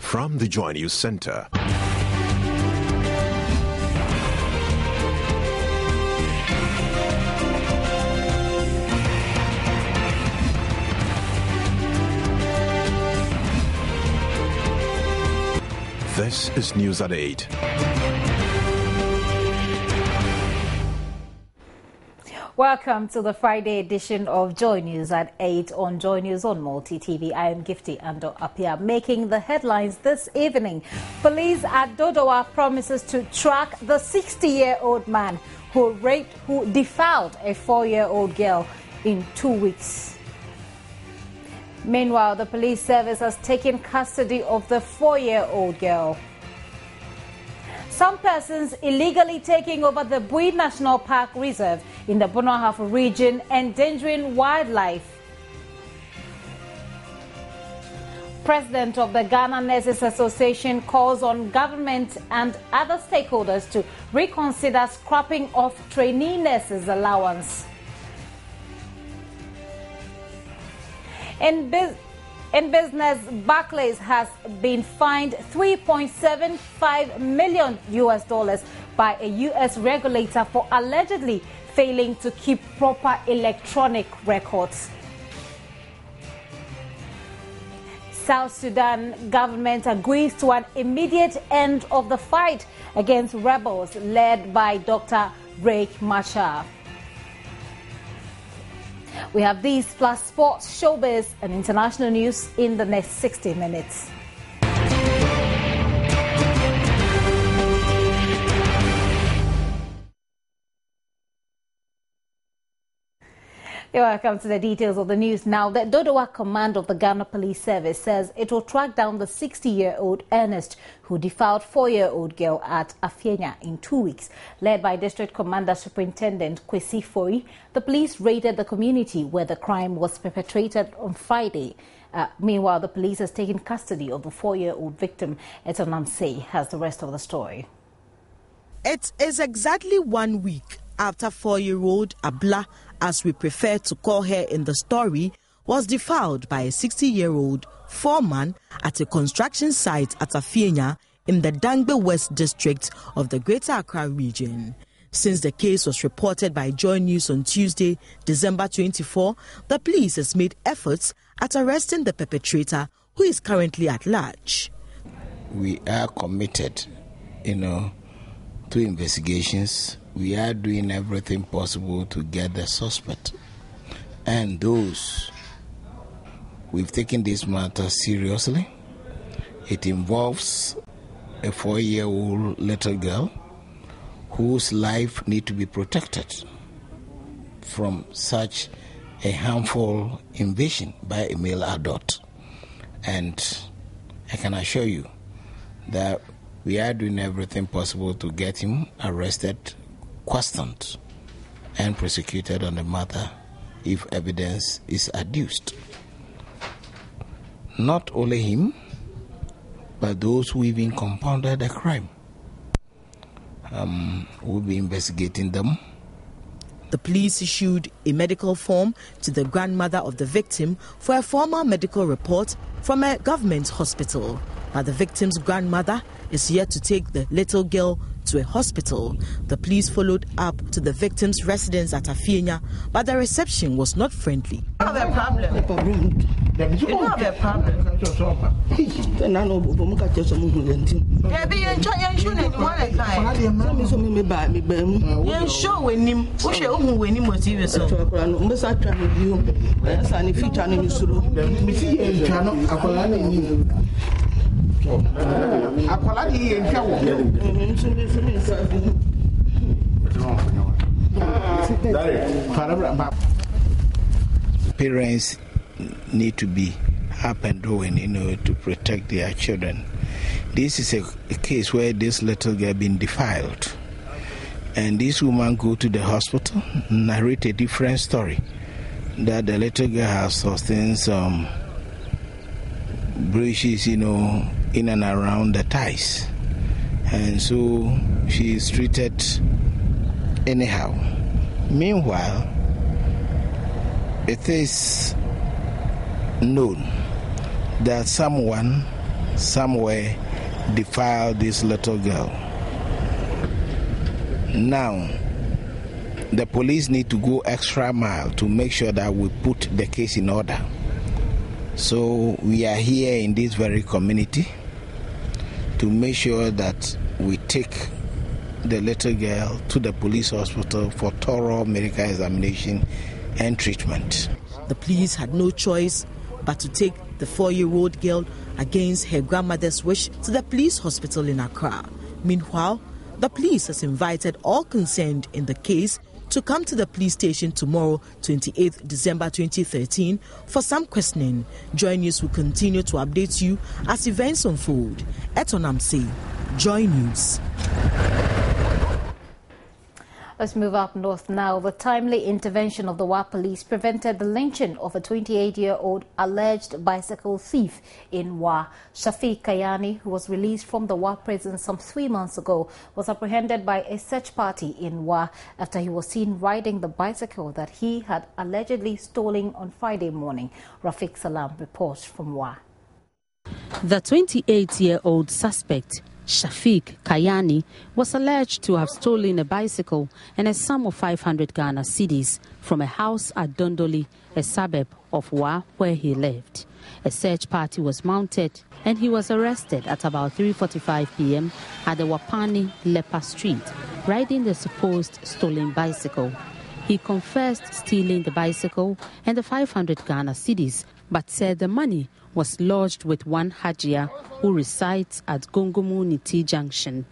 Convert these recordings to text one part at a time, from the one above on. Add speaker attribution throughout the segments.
Speaker 1: From the Joy News Center. This is News at 8.
Speaker 2: Welcome to the Friday edition of Joy News at 8 on Joy News on Multi TV. I am Gifty Ando Apia. Making the headlines this evening, police at Dodowa promises to track the 60-year-old man who defiled a 4-year-old girl in 2 weeks. Meanwhile, the police service has taken custody of the 4-year-old girl. Some persons illegally taking over the Bui National Park Reserve in the Bonohafo region, endangering wildlife. President of the Ghana Nurses Association calls on government and other stakeholders to reconsider scrapping of trainee nurses' allowance. In business, Barclays has been fined $3.75 million by a U.S. regulator for allegedly failing to keep proper electronic records. South Sudan government agrees to an immediate end of the fight against rebels led by Dr. Riek Machar. We have these plus sports, showbiz and international news in the next 60 minutes. Welcome to the details of the news now. The Dodowa command of the Ghana Police Service says it will track down the 60-year-old Ernest who defiled 4-year-old girl at Afienya in 2 weeks. Led by District Commander Superintendent Kwesi Fori, the police raided the community where the crime was perpetrated on Friday. Meanwhile, the police has taken custody of the 4-year-old victim. Eton Osei has the rest of the story.
Speaker 3: It is exactly 1 week after 4-year-old Abla, as we prefer to call her in the story, was defiled by a 60-year-old foreman at a construction site at Afienya in the Dangbe West district of the Greater Accra region. Since the case was reported by Joy News on Tuesday, December 24, the police has made efforts at arresting the perpetrator, who is currently at large.
Speaker 4: We are committed, to investigations. We are doing everything possible to get the suspect. And we've taken this matter seriously. It involves a 4-year-old little girl whose life needs to be protected from such a harmful invasion by a male adult. And I can assure you that we are doing everything possible to get him arrested, questioned, and prosecuted on the matter if evidence is adduced. Not only him, but those who even compounded the crime. We'll be investigating them.
Speaker 3: The police issued a medical form to the grandmother of the victim for a formal medical report from a government hospital. But the victim's grandmother is yet to take the little girl to a hospital. The police followed up to the victim's residence at Afienya, but the reception was not friendly.
Speaker 5: You have a problem. You have a problem.
Speaker 4: Parents need to be up and doing, to protect their children. This is a case where this little girl been defiled, and this woman go to the hospital, narrate a different story, that the little girl has sustained some bruises, in and around the thighs, and so she is treated anyhow. Meanwhile, it is known that someone somewhere defiled this little girl. Now, the police need to go extra mile to make sure that we put the case in order. So we are here in this very community to make sure that we take the little girl to the police hospital for thorough medical examination and treatment.
Speaker 3: The police had no choice but to take the 4-year-old girl against her grandmother's wish to the police hospital in Accra. Meanwhile, the police has invited all concerned in the case to come to the police station tomorrow, 28th December 2013, for some questioning. Joy News will continue to update you as events unfold. Etonamse, Joy News.
Speaker 2: Let's move up north now. The timely intervention of the Wa police prevented the lynching of a 28-year-old alleged bicycle thief in Wa. Shafiq Kayani, who was released from the Wa prison some 3 months ago, was apprehended by a search party in Wa after he was seen riding the bicycle that he had allegedly stolen on Friday morning. Rafiq Salam reports from Wa.
Speaker 6: The 28-year-old suspect, Shafiq Kayani, was alleged to have stolen a bicycle and a sum of 500 Ghana cedis from a house at Dondoli, a suburb of Wa, where he lived. A search party was mounted and he was arrested at about 3:45 p.m. at the Wapani Lepa Street, riding the supposed stolen bicycle. He confessed stealing the bicycle and the 500 Ghana cedis, but said the money was lodged with one Hajia who resides at Gongomu Niti Junction.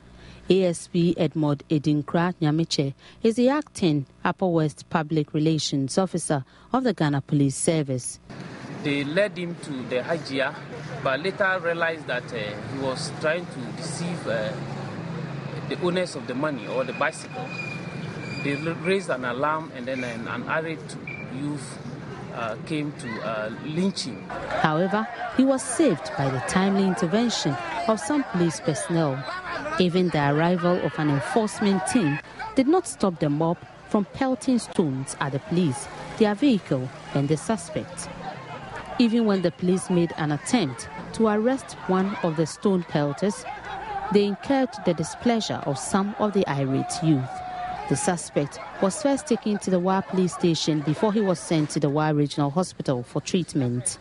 Speaker 6: ASP Edmond Edinkra Nyamiche is the acting Upper West Public Relations Officer of the Ghana Police Service.
Speaker 7: They led him to the Hajia, but later realized that he was trying to deceive the owners of the money or the bicycle. They raised an alarm, and then an array youth came to lynch him.
Speaker 6: However, he was saved by the timely intervention of some police personnel. Even the arrival of an enforcement team did not stop the mob from pelting stones at the police, their vehicle, and the suspect. Even when the police made an attempt to arrest one of the stone pelters, they incurred the displeasure of some of the irate youth. The suspect was first taken to the Wa police station before he was sent to the Wa Regional Hospital for treatment.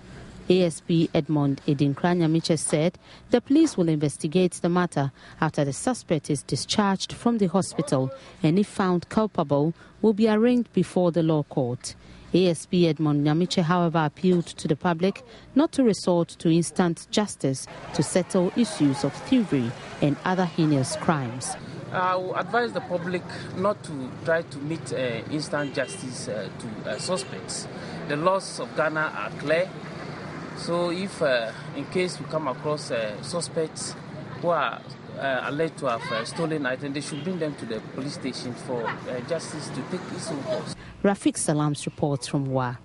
Speaker 6: ASP Edmond Edinkra Nyamiche said the police will investigate the matter after the suspect is discharged from the hospital, and if found culpable, will be arraigned before the law court. ASP Edmond Nyamiche, however, appealed to the public not to resort to instant justice to settle issues of thievery and other heinous crimes.
Speaker 7: I will advise the public not to try to meet instant justice to suspects. The laws of Ghana are clear. So if in case we come across suspects who are alleged to have stolen items, they should bring them to the police station for justice to take its own course.
Speaker 6: Rafiq Salam's reports from Wa.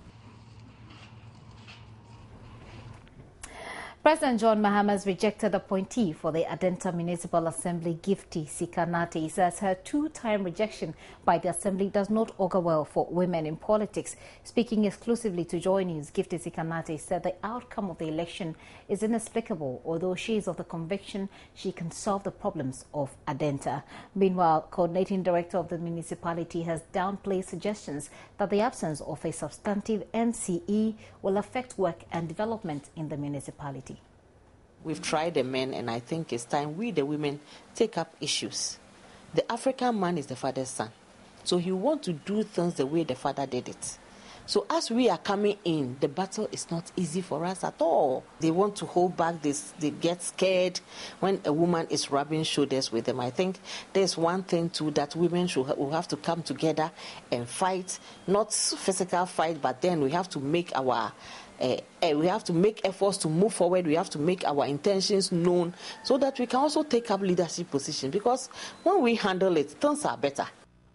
Speaker 2: President John Mahama has rejected appointee for the Adenta Municipal Assembly, Gifty Sikanate. He says her two-time rejection by the Assembly does not augur well for women in politics. Speaking exclusively to Joy News, Gifty Sikanate said the outcome of the election is inexplicable, although she is of the conviction she can solve the problems of Adenta. Meanwhile, Coordinating Director of the municipality has downplayed suggestions that the absence of a substantive NCE will affect work and development in the municipality.
Speaker 8: We've tried the men, and I think it's time we, the women, take up issues. The African man is the father's son, so he wants to do things the way the father did it. So as we are coming in, the battle is not easy for us at all. They want to hold back this, they get scared when a woman is rubbing shoulders with them. I think there's one thing too that women will have to come together and fight, not physical fight, but then we have to make our we have to make efforts to move forward. We have to make our intentions known so that we can also take up leadership positions, because when we handle it, things are better.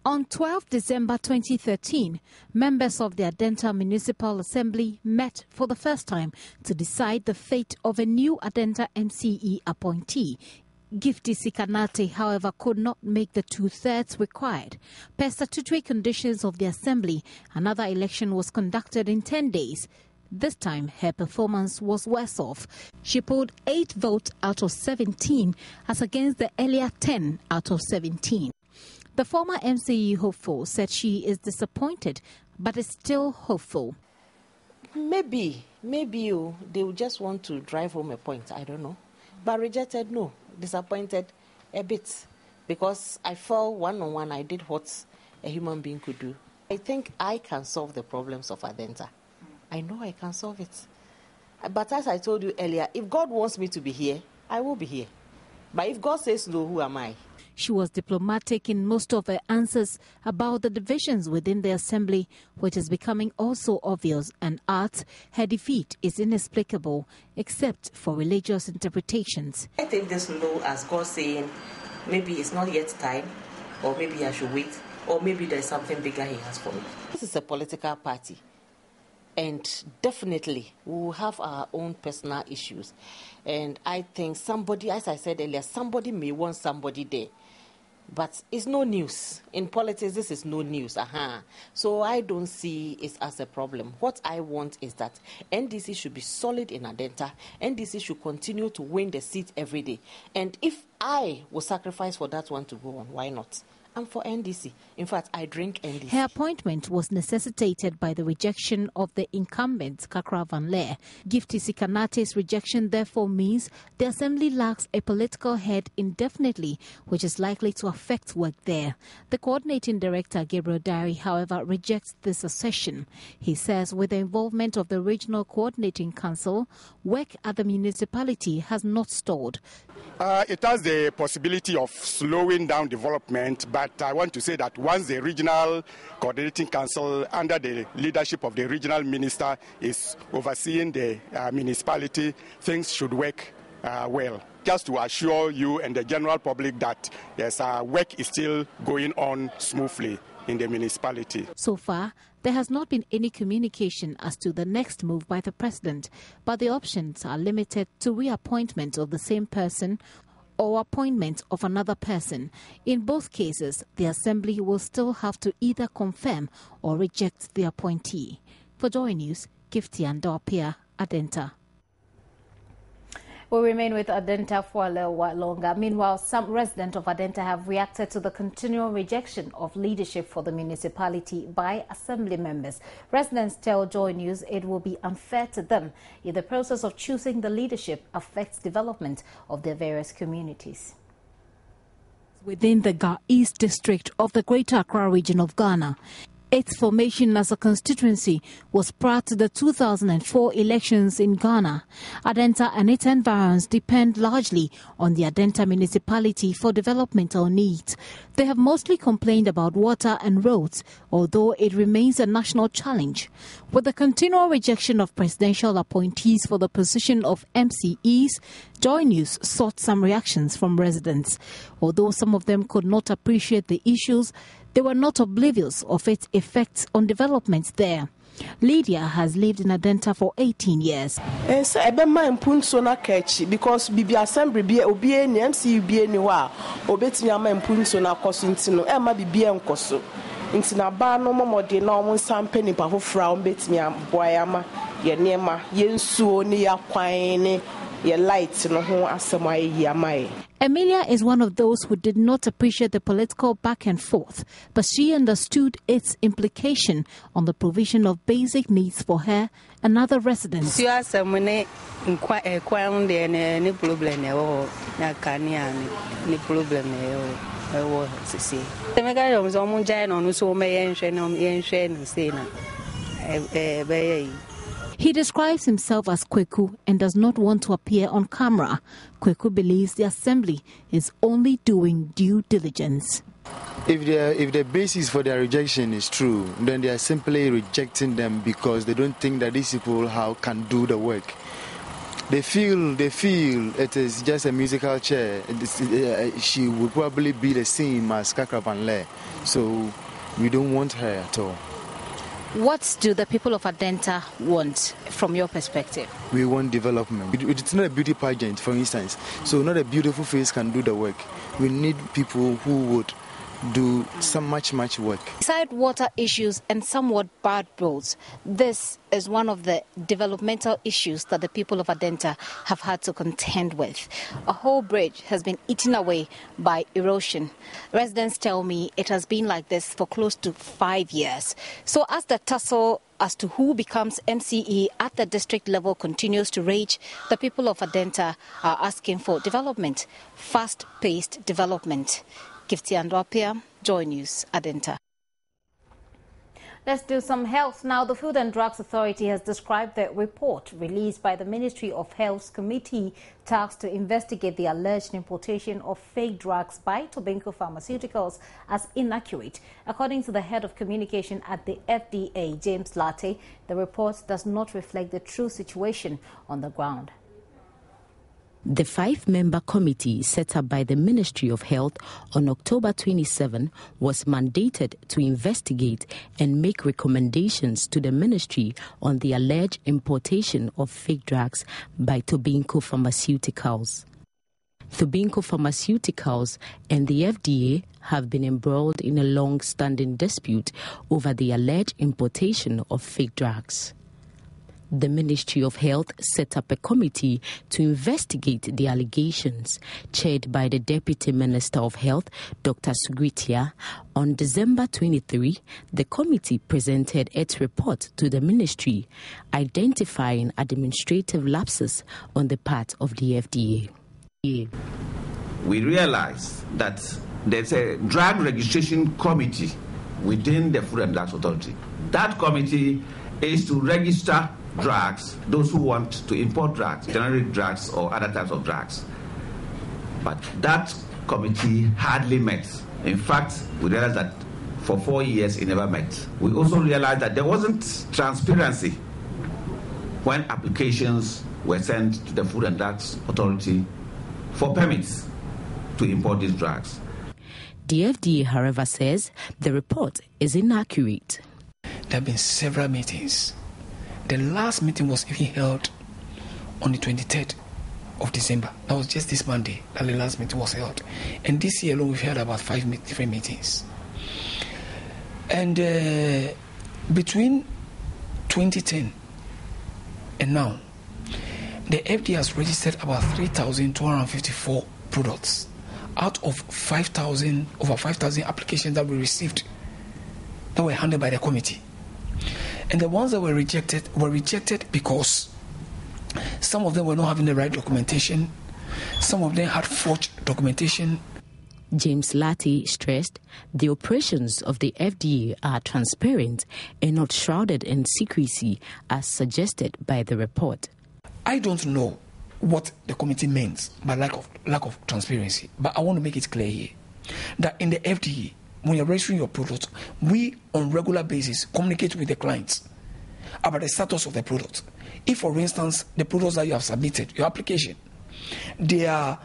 Speaker 2: On 12 December 2013, members of the Adenta Municipal Assembly met for the first time to decide the fate of a new Adenta MCE appointee. Gifty Sikanate, however, could not make the 2/3 required. Per statutory conditions of the Assembly, another election was conducted in 10 days. This time, her performance was worse off. She pulled 8 votes out of 17 as against the earlier 10 out of 17. The former MCE hopeful said she is disappointed but is still hopeful.
Speaker 8: Maybe they will just want to drive home a point, I don't know. But rejected, no. Disappointed a bit. Because I felt one-on-one I did what a human being could do. I think I can solve the problems of Adenta. I know I can solve it. But as I told you earlier, if God wants me to be here, I will be here. But if God says no, who am I?
Speaker 2: She was diplomatic in most of her answers about the divisions within the assembly, which is becoming also obvious, and adds her defeat is inexplicable except for religious interpretations.
Speaker 8: I take this no as God saying maybe it's not yet time, or maybe I should wait, or maybe there's something bigger He has for me. This is a political party, and definitely we will have our own personal issues. And I think somebody, as I said earlier, somebody may want somebody there. But it's no news. In politics, this is no news. So I don't see it as a problem. What I want is that NDC should be solid in Adenta. NDC should continue to win the seat every day. And if I will sacrifice for that one to go on, why not? I'm for NDC. In fact, I drink NDC.
Speaker 2: Her appointment was necessitated by the rejection of the incumbent Kakra Van Leer. Gifty Sikanate's rejection therefore means the assembly lacks a political head indefinitely, which is likely to affect work there. The coordinating director, Gabriel Diary, however, rejects this assertion. He says with the involvement of the Regional Coordinating Council, work at the municipality has not stalled.
Speaker 9: It has the possibility of slowing down development, but I want to say that once the Regional Coordinating Council, under the leadership of the regional minister, is overseeing the municipality, things should work well. Just to assure you and the general public that yes, work is still going on smoothly in the municipality.
Speaker 2: So far, there has not been any communication as to the next move by the president, but the options are limited to reappointment of the same person or appointment of another person. In both cases, the assembly will still have to either confirm or reject the appointee. For Joy News, Gifty and Dorpia, Adenta. We'll remain with Adenta for a little while longer. Meanwhile, some residents of Adenta have reacted to the continual rejection of leadership for the municipality by assembly members. Residents tell Joy News it will be unfair to them if the process of choosing the leadership affects development of their various communities. Within the Ga East district of the Greater Accra region of Ghana, its formation as a constituency was prior to the 2004 elections in Ghana. Adenta and its environs depend largely on the Adenta municipality for developmental needs. They have mostly complained about water and roads, although it remains a national challenge. With the continual rejection of presidential appointees for the position of MCEs, Joy News sought some reactions from residents. Although some of them could not appreciate the issues, they were not oblivious of its effects on developments there. Lydia has lived in Adenta for 18 years.
Speaker 10: Because Bibi Assembly be obi ni MC bi ni wa obetimi ama mpunso na koso ntino e ma bibi enkoso nti na ba no momode na omo sampe ni pa fofra obetimi aboya ma ye nema ye nsuo ni yakwan ni ye light no ho asema yi amae.
Speaker 2: Emilia is one of those who did not appreciate the political back and forth, but she understood its implication on the provision of basic needs for her and other residents. He describes himself as Kweku and does not want to appear on camera. Kweku believes the assembly is only doing due diligence.
Speaker 11: If the basis for their rejection is true, then they are simply rejecting them because they don't think that these people can do the work. They feel it is just a musical chair. She would probably be the same as Kakra Van Leer. So we don't want her at all.
Speaker 2: What do the people of Adenta want from your perspective?
Speaker 11: We want development. It's not a beauty pageant, for instance. So not a beautiful face can do the work. We need people who would do some much work.
Speaker 2: Beside water issues and somewhat bad roads, this is one of the developmental issues that the people of Adenta have had to contend with. A whole bridge has been eaten away by erosion. Residents tell me it has been like this for close to 5 years. So as the tussle as to who becomes MCE at the district level continues to rage, the people of Adenta are asking for development, fast-paced development. Gifty Andwapia, Joy News, Adenta. Let's do some health now. The Food and Drugs Authority has described the report released by the Ministry of Health's committee tasked to investigate the alleged importation of fake drugs by Tobacco Pharmaceuticals as inaccurate. According to the head of communication at the FDA, James Latte, the report does not reflect the true situation on the ground.
Speaker 6: The 5-member committee set up by the Ministry of Health on October 27 was mandated to investigate and make recommendations to the ministry on the alleged importation of fake drugs by Tobacco Pharmaceuticals. Tobacco Pharmaceuticals and the FDA have been embroiled in a long-standing dispute over the alleged importation of fake drugs. The Ministry of Health set up a committee to investigate the allegations, chaired by the Deputy Minister of Health, Dr. Sugritia. On December 23, the committee presented its report to the ministry, identifying administrative lapses on the part of the FDA.
Speaker 12: We realize that there's a drug registration committee within the Food and Drugs Authority. That committee is to register drugs, those who want to import drugs, generic drugs or other types of drugs. But that committee hardly met. In fact, we realized that for 4 years it never met. We also realized that there wasn't transparency when applications were sent to the Food and Drugs Authority for permits to import these drugs.
Speaker 6: The FDA, however, says the report is inaccurate.
Speaker 13: There have been several meetings. The last meeting was even held on the 23rd of December. That was just this Monday that the last meeting was held. And this year alone, we've had about 5 different meetings. And between 2010 and now, the FDA has registered about 3,254 products out of over 5,000 applications that we received that were handled by the committee. And the ones that were rejected because some of them were not having the right documentation, some of them had forged documentation.
Speaker 6: James Latte stressed the operations of the FDA are transparent and not shrouded in secrecy as suggested by the report.
Speaker 13: I don't know what the committee means by lack of transparency, but I want to make it clear here that in the FDA, when you're registering your product, we on regular basis communicate with the clients about the status of the product. If, for instance, the products that you have submitted, your application, there are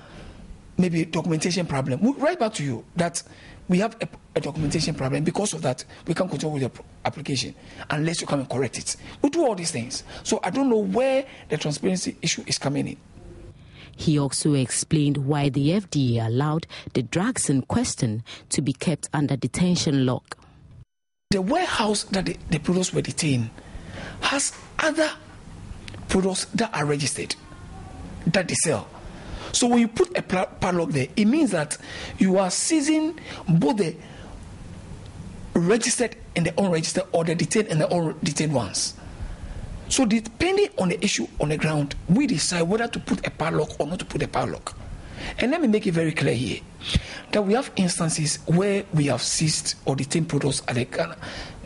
Speaker 13: maybe a documentation problem, we'll write back to you that we have a documentation problem. Because of that, we can't continue with your application unless you come and correct it. We do all these things. So I don't know where the transparency issue is coming in.
Speaker 6: He also explained why the FDA allowed the drugs in question to be kept under detention lock.
Speaker 13: The warehouse that the products were detained has other products that are registered that they sell. So when you put a padlock there, it means that you are seizing both the registered and the unregistered, or the detained and the undetained ones. So depending on the issue on the ground, we decide whether to put a padlock or not to put a padlock. And let me make it very clear here that we have instances where we have seized or detained products at the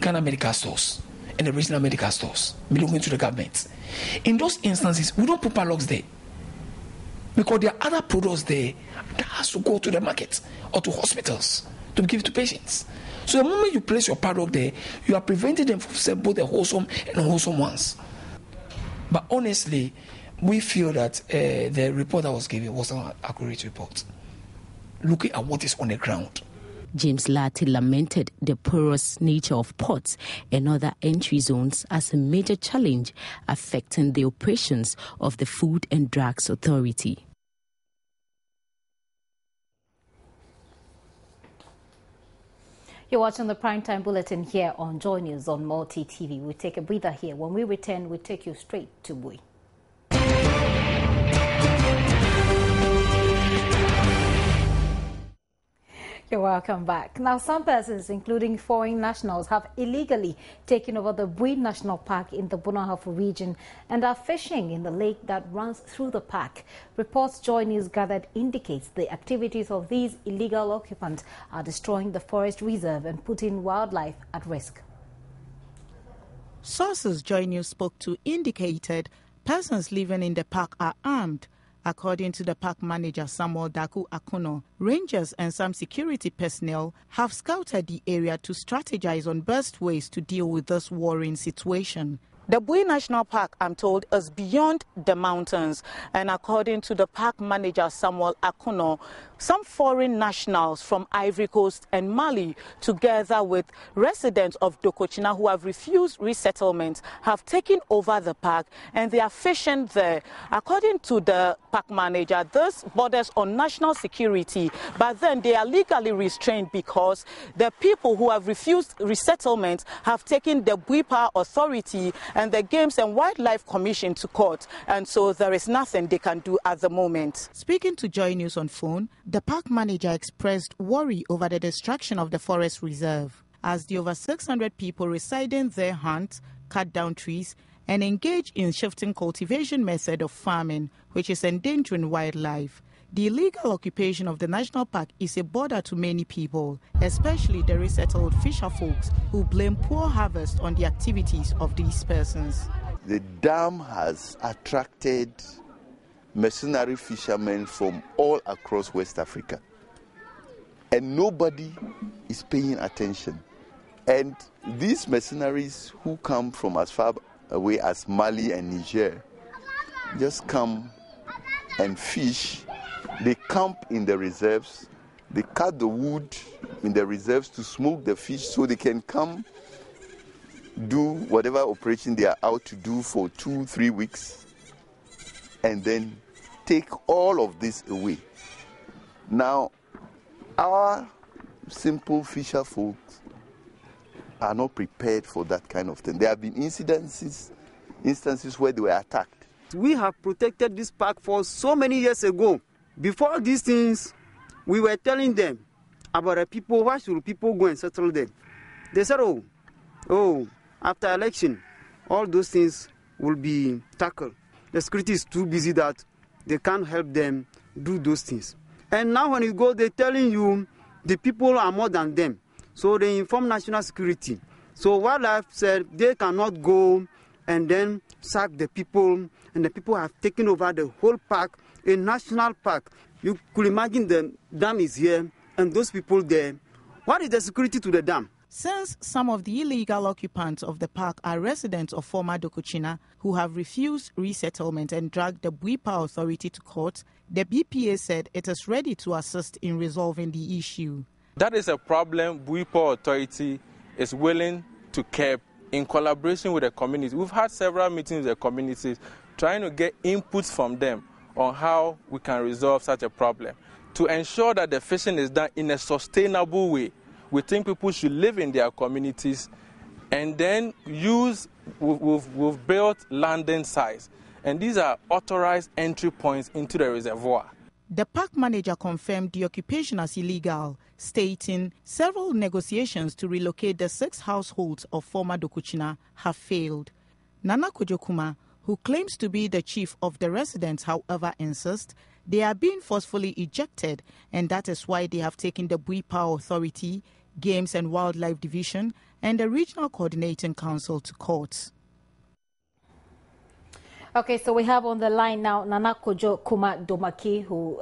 Speaker 13: Ghana medical stores and the regional medical stores belonging to the government. In those instances, we don't put padlocks there because there are other products there that has to go to the market or to hospitals to be given to patients. So the moment you place your padlock there, you are preventing them from selling both the wholesome and unwholesome ones. But honestly, we feel that the report that was given was an accurate report, looking at what is on the ground.
Speaker 6: James Latte lamented the porous nature of ports and other entry zones as a major challenge affecting the operations of the Food and Drugs Authority.
Speaker 2: You're watching the Primetime Bulletin here on Joy News on Multi TV. We take a breather here. When we return, we take you straight to Bui. You're welcome back. Now, some persons, including foreign nationals, have illegally taken over the Bui National Park in the Bunahafo region and are fishing in the lake that runs through the park. Reports Joy News gathered indicates the activities of these illegal occupants are destroying the forest reserve and putting wildlife at risk.
Speaker 3: Sources Joy News spoke to indicated persons living in the park are armed. According to the park manager Samuel Daku Akuno, rangers and some security personnel have scouted the area to strategize on best ways to deal with this worrying situation. The Bui National Park, I'm told, is beyond the mountains. And according to the park manager Samuel Akuno, some foreign nationals from Ivory Coast and Mali, together with residents of Dokochina who have refused resettlement, have taken over the park and they are fishing there. According to the park manager, this borders on national security, but then they are legally restrained because the people who have refused resettlement have taken the Bui Power Authority and the Games and Wildlife Commission to court, and so there is nothing they can do at the moment. Speaking to Joy News on phone, the park manager expressed worry over the destruction of the forest reserve, as the over 600 people residing there hunt, cut down trees, and engage in shifting cultivation method of farming, which is endangering wildlife. The illegal occupation of the national park is a bother to many people, especially the resettled fisher folks who blame poor harvest on the activities of these persons.
Speaker 14: The dam has attracted mercenary fishermen from all across West Africa, and nobody is paying attention. And these mercenaries who come from as far away as Mali and Niger just come and fish. They camp in the reserves, they cut the wood in the reserves to smoke the fish so they can come do whatever operation they are out to do for 2-3 weeks and then take all of this away. Now, our simple fisher folks are not prepared for that kind of thing. There have been instances where they were attacked.
Speaker 15: We have protected this park for so many years ago. Before these things, we were telling them about the people, why should people go and settle them? They said, oh, after election, all those things will be tackled. The security is too busy that they can't help them do those things. And now when you go, they're telling you the people are more than them. So they inform national security. So wildlife said they cannot go and then sack the people, and the people have taken over the whole park, a national park. You could imagine the dam is here and those people there. What is the security to the dam?
Speaker 3: Since some of the illegal occupants of the park are residents of former Dokochina who have refused resettlement and dragged the Bui Power Authority to court, the BPA said it is ready to assist in resolving the issue.
Speaker 16: That is a problem Bui Power Authority is willing to curb in collaboration with the community. We've had several meetings with the communities trying to get inputs from them on how we can resolve such a problem. To ensure that the fishing is done in a sustainable way, we think people should live in their communities and then we've built landing sites. And these are authorized entry points into the reservoir.
Speaker 3: The park manager confirmed the occupation as illegal, stating several negotiations to relocate the 6 households of former Dokochina have failed. Nana Kojokuma, who claims to be the chief of the residents, however, insists they are being forcefully ejected, and that is why they have taken the Bui Power Authority, Games and Wildlife Division, and the Regional Coordinating Council to court.
Speaker 2: Okay, so we have on the line now Nana Kojo Kuma Domaki, who,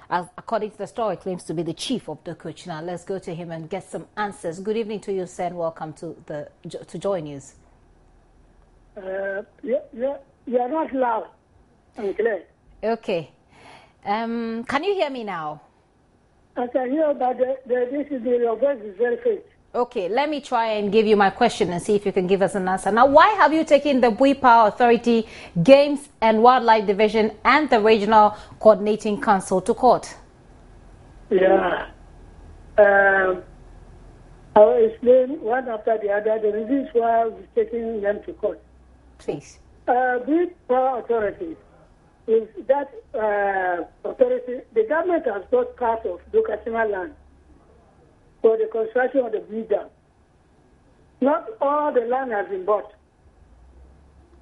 Speaker 2: according to the story, claims to be the chief of Dokochina. Let's go to him and get some answers. Good evening to you, sir, and welcome to Joy News.
Speaker 17: You are not loud and clear.
Speaker 2: Okay. Can you hear me now?
Speaker 17: I can hear, but your voice is very faint.
Speaker 2: Okay, let me try and give you my question and see if you can give us an answer. Now, why have you taken the Bui Power Authority, Games and Wildlife Division, and the Regional Coordinating Council to court?
Speaker 17: Yeah. I will explain one after the other the reasons why we're taking them to court.
Speaker 2: Please.
Speaker 17: These power authorities, is that authority, the government has bought part of Dukatima land for the construction of the bridge dam. Not all the land has been bought.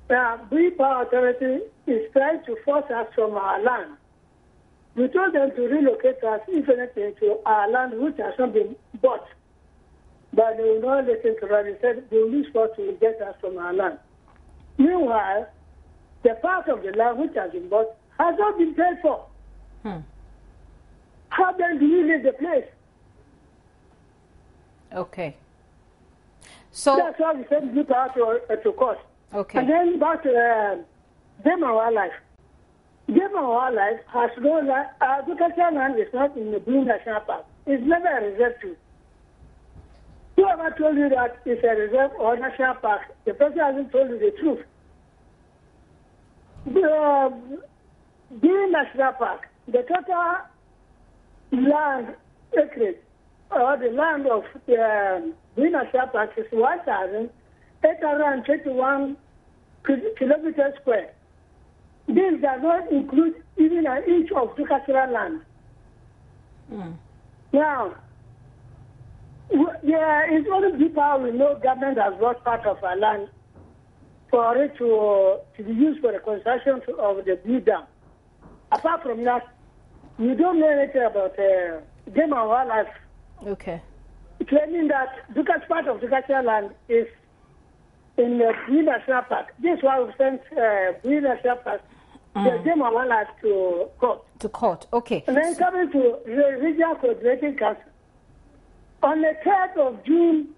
Speaker 17: The power authority is trying to force us from our land. We told them to relocate us, if anything, to our land which has not been bought. But they will not listen to us. They said they will use force to get us from our land. Meanwhile, the part of the land which has been bought has not been paid for. How then do you leave the place?
Speaker 2: Okay. So
Speaker 17: that's why we send people out to court.
Speaker 2: Okay.
Speaker 17: And then back to Game and Wildlife. Game and Wildlife has no land. Agricultural land is not in the Blue National Park. It's never a reserve too. Whoever told you that it's a reserve or national park, the person hasn't told you the truth. The Blue National Park, the total land acreage or the land of the Blue National Park is 1,821 kilometers square. This does not include even an inch of Dukatura land. Now, it's only people we know government has brought part of our land for it to be used for the construction of the blue dam. Apart from that, we don't know anything about Game and Wildlife.
Speaker 2: Okay.
Speaker 17: Claiming that Dukas part of Dukatura land is in the Blue National Park. This is why we sent Blue National Park, the Game and Wildlife to court.
Speaker 2: To court, okay.
Speaker 17: And then coming to the Regional Coordinating Council. On the 3rd of June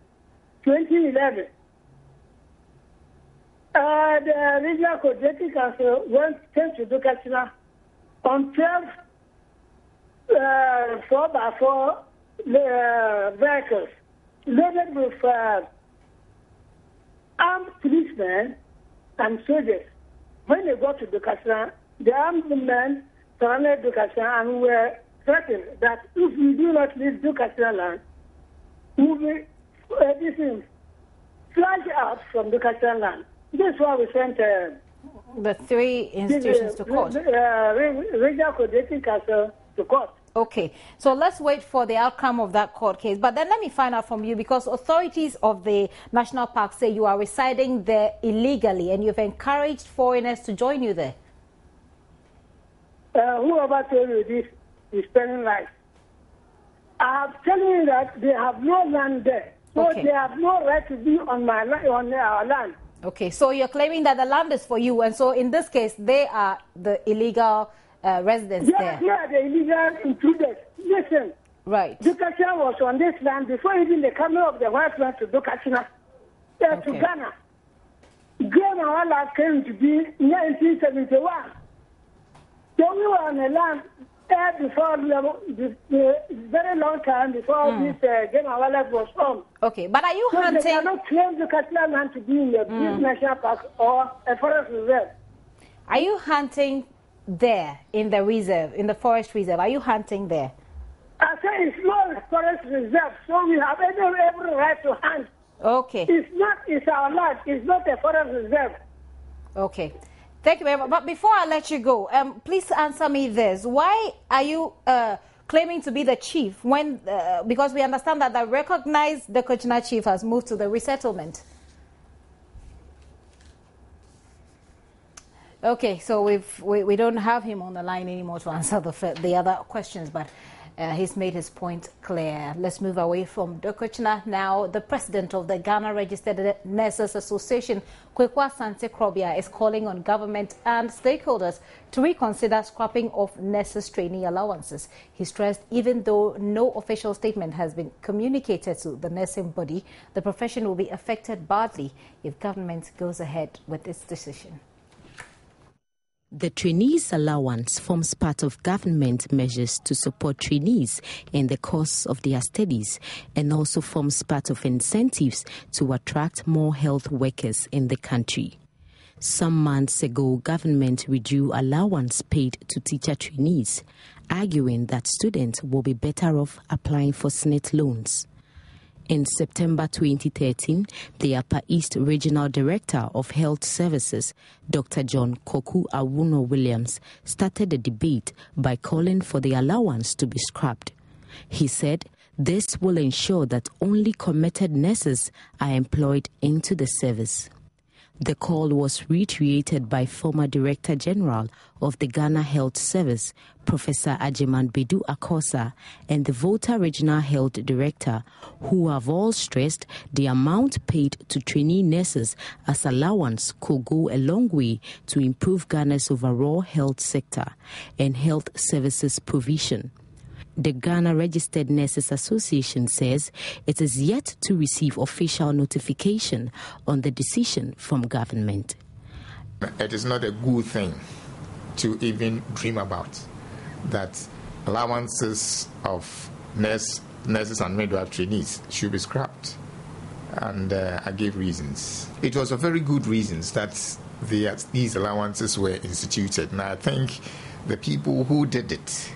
Speaker 17: 2011, the Regional Coordinating Council came to Dukatura on 12 4x4 vehicles loaded with armed policemen and soldiers. When they got to Dukatura, the armed men surrounded Dukatura and were threatened that if we do not leave Dukatura land, we will flash out from Dukatura land. This is why we sent
Speaker 2: the three institutions to court.
Speaker 17: Regional Coordinating Council to court.
Speaker 2: Okay, so let's wait for the outcome of that court case. But then let me find out from you, because authorities of the national park say you are residing there illegally and you've encouraged foreigners to join you there.
Speaker 17: Whoever told you this is telling lies. I'm telling you that they have no land there. So they have no right to be on our land.
Speaker 2: Okay, so you're claiming that the land is for you, and so in this case, they are the illegal residents there.
Speaker 17: Yeah, the illegal intruders. Listen.
Speaker 2: Right.
Speaker 17: Dukatura was on this land before even the coming of the white man to Dukatura, to Ghana. Ghana all came to be in 1971. So we were on the land before the very long time before this Game and Wildlife was formed.
Speaker 2: Okay, but are you hunting?
Speaker 17: They cannot claim Dukatura land to be in the National Park or a forest reserve.
Speaker 2: Are you hunting there in the reserve, in the forest reserve? Are you hunting there?
Speaker 17: I say it's not a forest reserve, so we have every right to hunt.
Speaker 2: Okay.
Speaker 17: It's our land. It's not a forest reserve.
Speaker 2: Okay. Thank you very much. But before I let you go, please answer me this. Why are you claiming to be the chief when, because we understand that the recognized Dukatura chief has moved to the resettlement? Okay, so we don't have him on the line anymore to answer the other questions, but he's made his point clear. Let's move away from Dukatura now. The president of the Ghana Registered Nurses Association, Kwekwa Sante Krobia, is calling on government and stakeholders to reconsider scrapping of nurses' trainee allowances. He stressed even though no official statement has been communicated to the nursing body, the profession will be affected badly if government goes ahead with its decision.
Speaker 18: The trainees' allowance forms part of government measures to support trainees in the course of their studies and also forms part of incentives to attract more health workers in the country. Some months ago, government withdrew allowance paid to teacher trainees, arguing that students will be better off applying for SNIT loans. In September 2013, the Upper East Regional Director of Health Services, Dr. John Koku Awuno Williams, started a debate by calling for the allowance to be scrapped. He said this will ensure that only committed nurses are employed into the service. The call was reiterated by former Director General of the Ghana Health Service, Professor Ajiman Bedu Akosa, and the Volta Regional Health Director, who have all stressed the amount paid to trainee nurses as allowance could go a long way to improve Ghana's overall health sector and health services provision. The Ghana Registered Nurses Association says it is yet to receive official notification on the decision from government.
Speaker 19: It is not a good thing to even dream about that allowances of nurses and midwife trainees should be scrapped. And I gave reasons. It was a very good reasons that these allowances were instituted. And I think the people who did it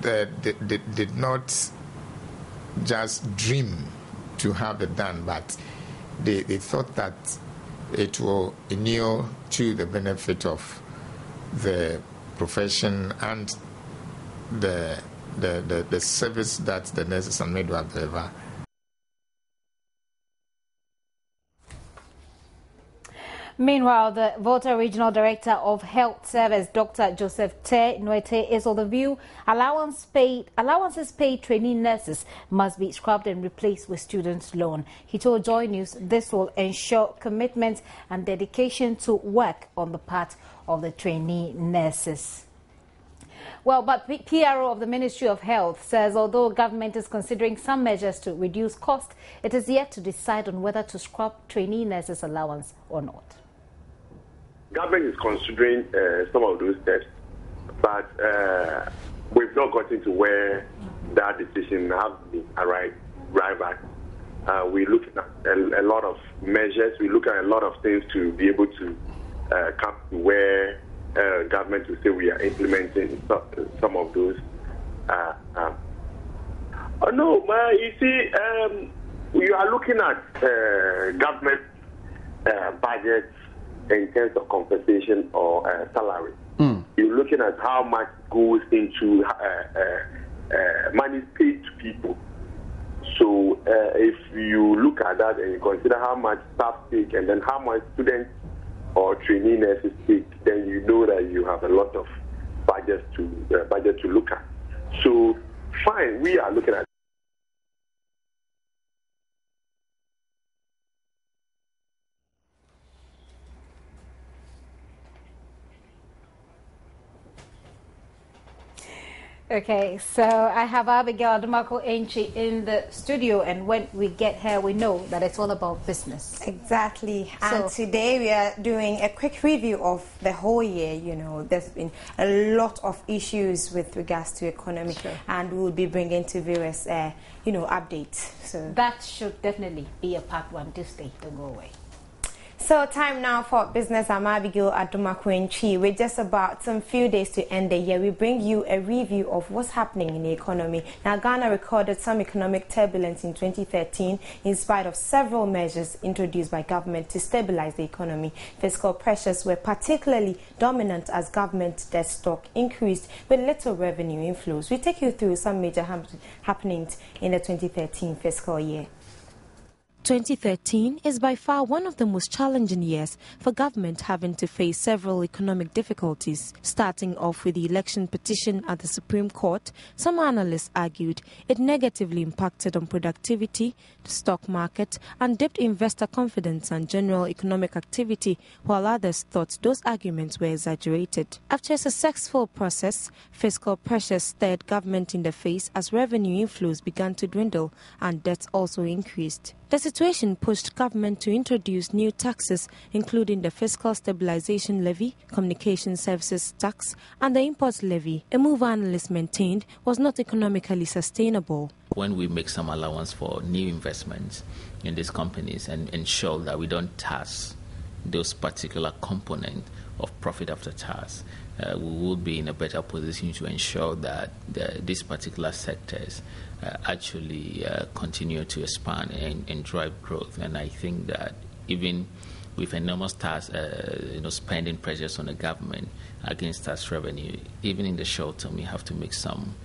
Speaker 19: did not just dream to have it done, but they thought that it will inure to the benefit of the profession and the service that the nurses and midwives deliver.
Speaker 2: Meanwhile, the Volta Regional Director of Health Service, Dr. Joseph Te Nwete, is of the view allowances paid trainee nurses must be scrapped and replaced with student loan. He told Joy News this will ensure commitment and dedication to work on the part of the trainee nurses. Well, but PRO of the Ministry of Health says although government is considering some measures to reduce cost, it is yet to decide on whether to scrap trainee nurses' allowance or not.
Speaker 20: Government is considering some of those steps, but we've not gotten to where that decision has been arrived at. We're looking at a lot of measures. We look at a lot of things to be able to come to where government will say we are implementing some of those. You see, we are looking at government budgets in terms of compensation or salary. You're looking at how much goes into money paid to people. So if you look at that and you consider how much staff take and then how much students or trainee nurses take, then you know that you have a lot of budget to look at. So fine, we are looking at.
Speaker 2: Okay, so I have Abigail Adomako-Enchi in the studio, and when we get here, we know that it's all about business.
Speaker 21: Exactly. And today we are doing a quick review of the whole year. You know, there's been a lot of issues with regards to economy, and we will be bringing to various, updates. So
Speaker 2: that should definitely be a part one to stay, don't go away.
Speaker 21: So time now for business. I'm Abigail Adomako-Enchi. We're just about some few days to end the year. We bring you a review of what's happening in the economy. Now, Ghana recorded some economic turbulence in 2013 in spite of several measures introduced by government to stabilize the economy. Fiscal pressures were particularly dominant as government debt stock increased with little revenue inflows. We take you through some major happenings in the 2013 fiscal year.
Speaker 18: 2013 is by far one of the most challenging years for government, having to face several economic difficulties. Starting off with the election petition at the Supreme Court, some analysts argued it negatively impacted on productivity, the stock market, and dipped investor confidence and general economic activity, while others thought those arguments were exaggerated. After a successful process, fiscal pressures stared government in the face as revenue inflows began to dwindle and debts also increased. The situation pushed government to introduce new taxes, including the Fiscal Stabilization Levy, Communication Services Tax, and the Imports Levy, a move analysts maintained was not economically sustainable.
Speaker 22: When we make some allowance for new investments in these companies and ensure that we don't tax those particular components, profit after tax, we will be in a better position to ensure that these particular sectors actually continue to expand and drive growth. And I think that even with enormous tax, spending pressures on the government against tax revenue, even in the short term, we have to make some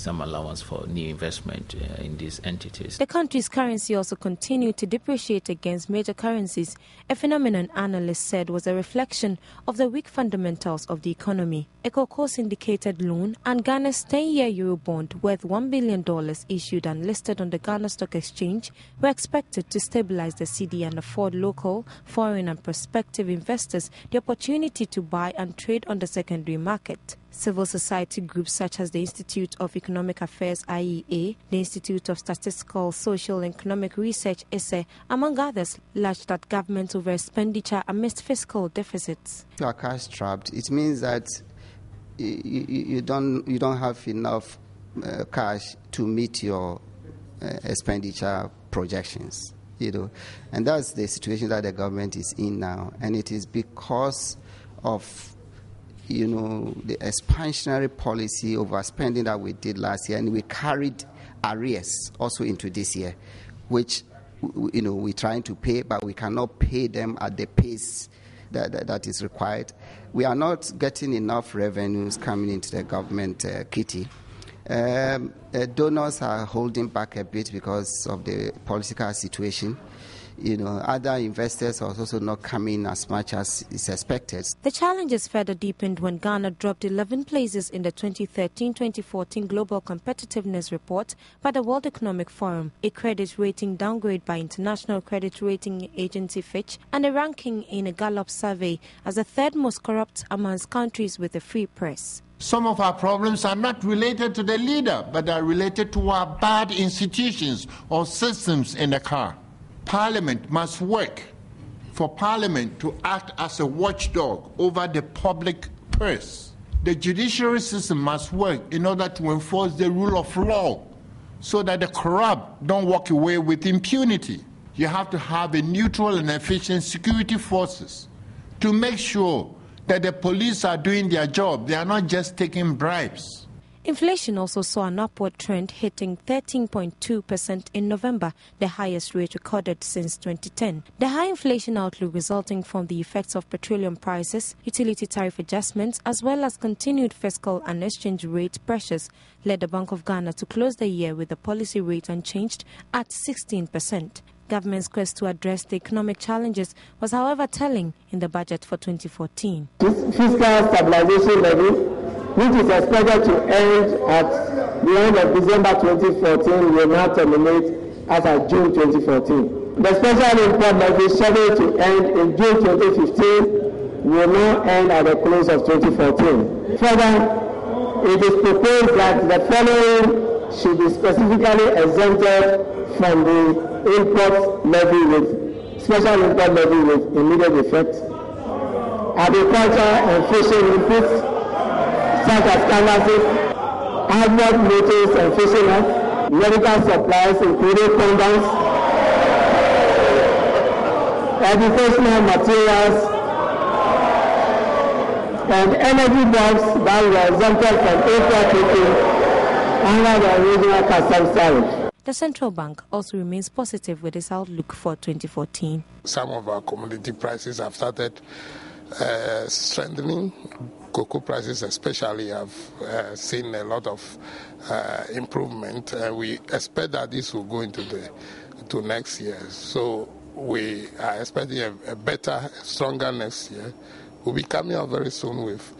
Speaker 22: allowance for new investment in these entities.
Speaker 21: The country's currency also continued to depreciate against major currencies, a phenomenon analysts said was a reflection of the weak fundamentals of the economy. A Cocoa syndicated loan and Ghana's 10-year Eurobond worth $1 billion issued and listed on the Ghana Stock Exchange were expected to stabilize the cedi and afford local, foreign and prospective investors the opportunity to buy and trade on the secondary market. Civil society groups such as the Institute of Economic Affairs IEA, the Institute of Statistical, Social and Economic Research Osei, among others, urged that government over expenditure amidst fiscal deficits.
Speaker 1: You are cash trapped. It means that you don't have enough cash to meet your expenditure projections, and that's the situation that the government is in now, and it is because of the expansionary policy overspending that we did last year, and we carried arrears also into this year, which we're trying to pay, but we cannot pay them at the pace that is required. We are not getting enough revenues coming into the government kitty. Donors are holding back a bit because of the political situation. Other investors are also not coming as much as is expected.
Speaker 21: The challenges further deepened when Ghana dropped 11 places in the 2013-2014 Global Competitiveness Report by the World Economic Forum, a credit rating downgrade by international credit rating agency Fitch, and a ranking in a Gallup survey as the third most corrupt amongst countries with a free press.
Speaker 5: Some of our problems are not related to the leader, but are related to our bad institutions or systems in the car. Parliament must work for Parliament to act as a watchdog over the public purse. The judiciary system must work in order to enforce the rule of law so that the corrupt don't walk away with impunity. You have to have a neutral and efficient security forces to make sure that the police are doing their job. They are not just taking bribes.
Speaker 21: Inflation also saw an upward trend, hitting 13.2% in November, the highest rate recorded since 2010. The high inflation outlook resulting from the effects of petroleum prices, utility tariff adjustments, as well as continued fiscal and exchange rate pressures, led the Bank of Ghana to close the year with the policy rate unchanged at 16%. Government's quest to address the economic challenges was, however, telling in the budget for 2014.
Speaker 17: This fiscal stabilization levy, which is expected to end at the end of December 2014, will now terminate as of June 2014. The special import levy scheduled to end in June 2015 will now end at the close of 2014. Further, it is proposed that the following should be specifically exempted from the import levy with special import levy with immediate effect: agriculture and fishing inputs such as canvases, outboard motors and fishing nets, medical supplies including condoms, educational materials, and energy bulbs that were exempted from import taking under the original customs tariff.
Speaker 21: The central bank also remains positive with its outlook for 2014.
Speaker 19: Some of our commodity prices have started strengthening. Cocoa prices especially have seen a lot of improvement. We expect that this will go into next year. So we are expecting a better, stronger next year. We'll be coming out very soon with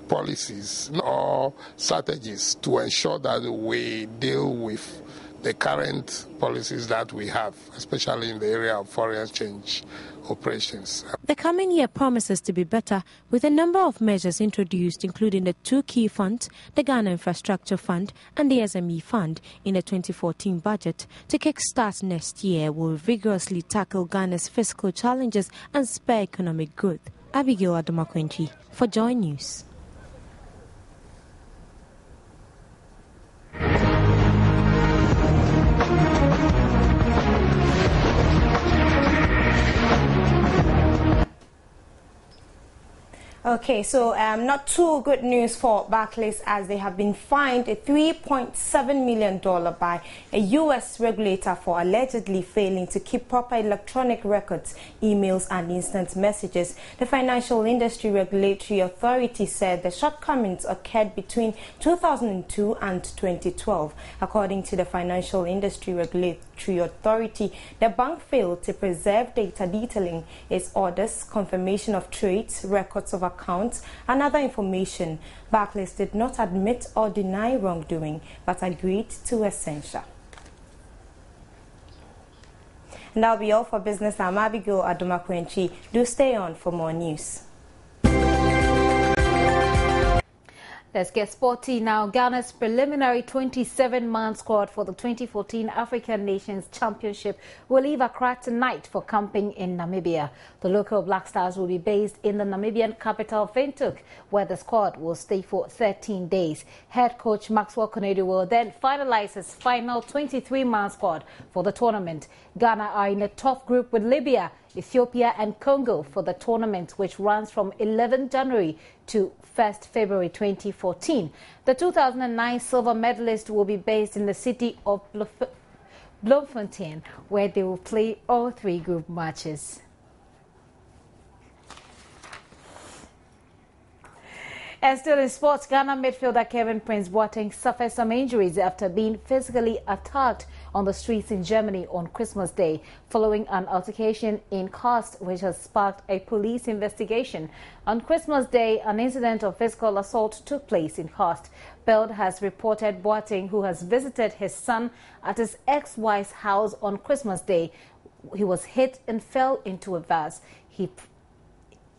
Speaker 19: policies or strategies to ensure that we deal with the current policies that we have, especially in the area of foreign exchange operations.
Speaker 21: The coming year promises to be better, with a number of measures introduced, including the two key funds, the Ghana Infrastructure Fund and the SME Fund, in the 2014 budget. To kickstart next year, will vigorously tackle Ghana's fiscal challenges and spur economic growth. Abigail Adomakwenchi for Joy News. Okay, so not too good news for Barclays, as they have been fined a $3.7 million by a U.S. regulator for allegedly failing to keep proper electronic records, emails and instant messages. The Financial Industry Regulatory Authority said the shortcomings occurred between 2002 and 2012. According to the Financial Industry Regulatory Authority, the bank failed to preserve data detailing its orders, confirmation of trades, records of accounts and other information. Barclays did not admit or deny wrongdoing, but agreed to essential. And that'll be all for business. I'm Abigail Adumakwenchi. Do stay on for more news.
Speaker 2: Let's get sporty now. Ghana's preliminary 27-man squad for the 2014 African Nations Championship will leave Accra tonight for camping in Namibia. The local Black Stars will be based in the Namibian capital, Windhoek, where the squad will stay for 13 days. Head coach Maxwell Konadu will then finalize his final 23-man squad for the tournament. Ghana are in a tough group with Libya, Ethiopia and Congo for the tournament, which runs from 11 January to 1st February 2014. The 2009 silver medalist will be based in the city of Bloemfontein, where they will play all 3 group matches. And still in sports, Ghana midfielder Kevin Prince Boateng suffered some injuries after being physically attacked on the streets in Germany on Christmas Day, following an altercation in Kast, which has sparked a police investigation. On Christmas Day, an incident of physical assault took place in Kast. Bild has reported Boateng, who has visited his son at his ex-wife's house on Christmas Day, he was hit and fell into a vase.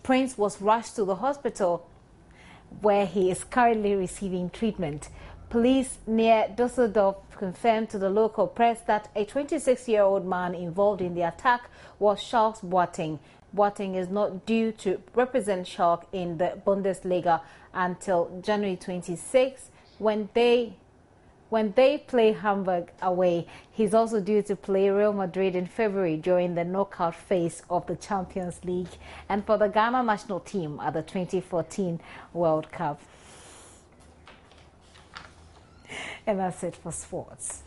Speaker 2: Prince was rushed to the hospital, where he is currently receiving treatment. Police near Dusseldorf confirmed to the local press that a 26-year-old man involved in the attack was Schalke's Boateng. Boateng is not due to represent Schalke in the Bundesliga until January 26, when they play Hamburg away. He's also due to play Real Madrid in February during the knockout phase of the Champions League and for the Ghana national team at the 2014 World Cup. And that's it for sports.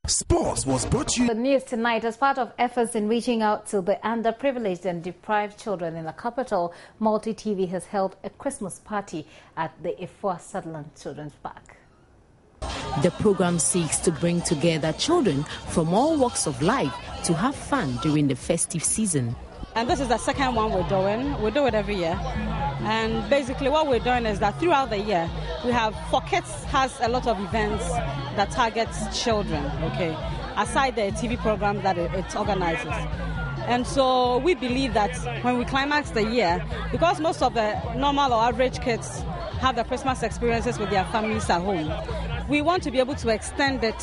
Speaker 4: Sports was brought to you.
Speaker 2: The news tonight, as part of efforts in reaching out to the underprivileged and deprived children in the capital, Multi TV has held a Christmas party at the Ifua Sutherland Children's Park.
Speaker 18: The program seeks to bring together children from all walks of life to have fun during the festive season.
Speaker 7: And this is the second one we're doing. We do it every year. And basically what we're doing is that throughout the year, we have, For Kids has a lot of events that targets children, okay, aside the TV program that it organizes. And so we believe that when we climax the year, because most of the normal or average kids have the Christmas experiences with their families at home, we want to be able to extend it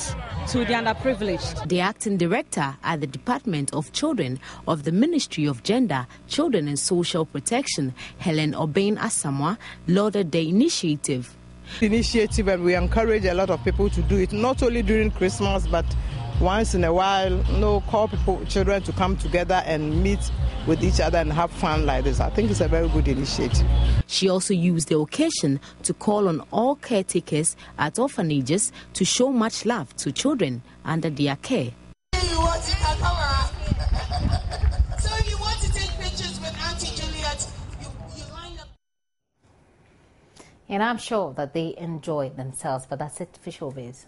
Speaker 7: to the underprivileged.
Speaker 18: The acting director at the Department of Children of the Ministry of Gender, Children and Social Protection, Helen Obain Asamoah, lauded the initiative.
Speaker 23: And we encourage a lot of people to do it, not only during Christmas, but once in a while, call children to come together and meet with each other and have fun like this. I think it's a very good initiative.
Speaker 18: She also used the occasion to call on all caretakers at orphanages to show much love to children under their care.
Speaker 24: So if you want to take pictures with Auntie Juliet, you line up.
Speaker 2: And I'm sure that they enjoy themselves, but that's it for showbiz.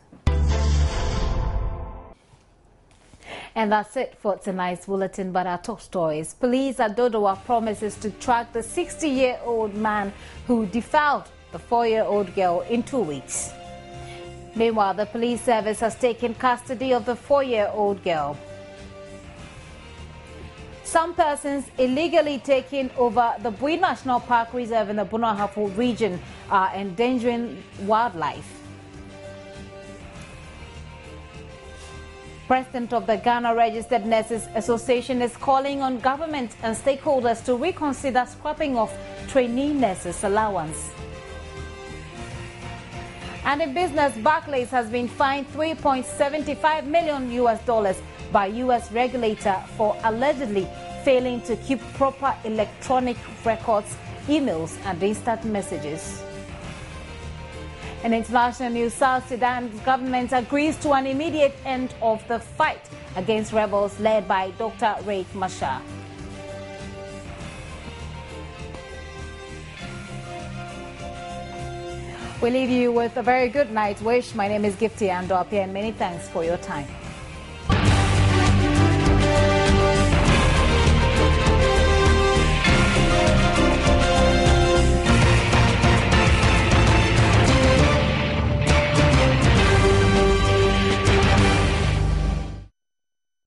Speaker 2: And that's it for tonight's bulletin, but our top stories. Police at Dodowa promises to track the 60-year-old man who defiled the 4-year-old girl in 2 weeks. Meanwhile, the police service has taken custody of the 4-year-old girl. Some persons illegally taking over the Bui National Park Reserve in the Bunahafu region are endangering wildlife. President of the Ghana Registered Nurses Association is calling on government and stakeholders to reconsider scrapping of trainee nurses' allowance. And in business, Barclays has been fined $3.75 million by U.S. regulator for allegedly failing to keep proper electronic records, emails and instant messages. In international news, South Sudan's government agrees to an immediate end of the fight against rebels led by Dr. Riek Machar. We leave you with a very good night's wish. My name is Gifty Andopia, and many thanks for your time.